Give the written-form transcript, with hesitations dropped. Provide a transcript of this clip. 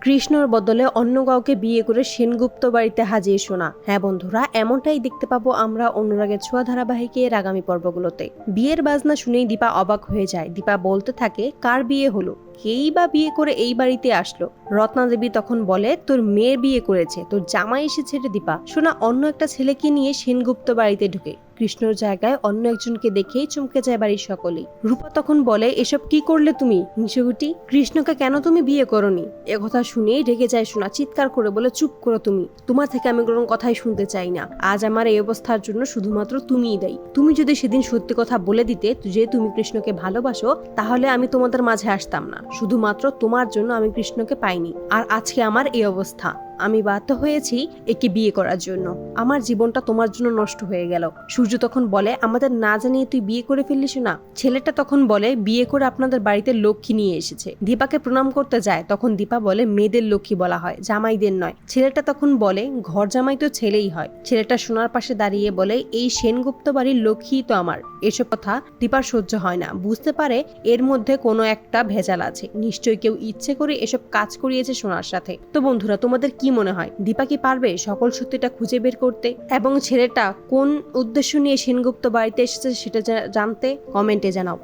কৃষ্ণর বদলে অন্য কাউকে বিয়ে করে সেনগুপ্ত বাড়িতে হাজির সোনা। হ্যাঁ বন্ধুরা, এমনটাই দেখতে পাবো আমরা অনুরাগের ছোঁয়া ধারাবাহিকের আগামী পর্বগুলোতে। বিয়ের বাজনা শুনেই দীপা অবাক হয়ে যায়। দীপা বলতে থাকে, কার বিয়ে হলো, কেই বা বিয়ে করে এই বাড়িতে আসলো? রত্না দেবী তখন বলে, তোর মেয়ের বিয়ে করেছে, তোর জামাই এসেছে রে দীপা। সোনা অন্য একটা ছেলেকে নিয়ে সেনগুপ্ত বাড়িতে ঢুকে কৃষ্ণর জায়গায় অন্য একজনকে দেখেই চমকে যায় বাড়ির সকলেই। রূপা তখন বলে, এসব কি করলে তুমি হিংসুগুটি? কৃষ্ণকে কেন তুমি বিয়ে করনি? একথা শুনেই রেগে যায় সোনা, চিৎকার করে বলে, চুপ করো তুমি, তোমার থেকে আমি কোনো কথাই শুনতে চাই না। আজ আমার এই অবস্থার জন্য শুধুমাত্র তুমিই দায়ী। তুমি যদি সেদিন সত্যি কথা বলে দিতে যে তুমি কৃষ্ণকে ভালোবাসো, তাহলে আমি তোমাদের মাঝে আসতাম না। শুধুমাত্র তোমার জন্য আমি কৃষ্ণকে পাইনি, আর আজকে আমার এই অবস্থা। আমি বাধ্য হয়েছি একে বিয়ে করার জন্য। আমার জীবনটা তোমার জন্য নষ্ট হয়ে গেল। সূর্য তখন বলে, আমাদের না জানিয়ে তুই বিয়ে করে ফেললিস না? ছেলেটা তখন বলে, বিয়ে করে আপনাদের বাড়িতে লক্ষ্মী নিয়ে এসেছে। দীপাকে প্রণাম করতে যায়, তখন দীপা বলে, মেয়েদের লক্ষ্মী বলা হয়, জামাইদের নয়। ছেলেটা তখন বলে, ঘর জামাই তো ছেলেই হয়। ছেলেটা সোনার পাশে দাঁড়িয়ে বলে, এই সেনগুপ্ত বাড়ির লক্ষ্মী তো আমার। এসব কথা দীপার সহ্য হয় না। বুঝতে পারে এর মধ্যে কোনো একটা ভেজাল আছে। নিশ্চয়ই কেউ ইচ্ছে করে এসব কাজ করিয়েছে সোনার সাথে। তো বন্ধুরা, তোমাদের কি মনে হয়, দীপা কি পারবে সকল সত্যিটা খুঁজে বের করতে এবং ছেলেটা কোন উদ্দেশ্য নিয়ে সেনগুপ্ত বাড়িতে এসেছে সেটা জানতে? কমেন্টে জানাও।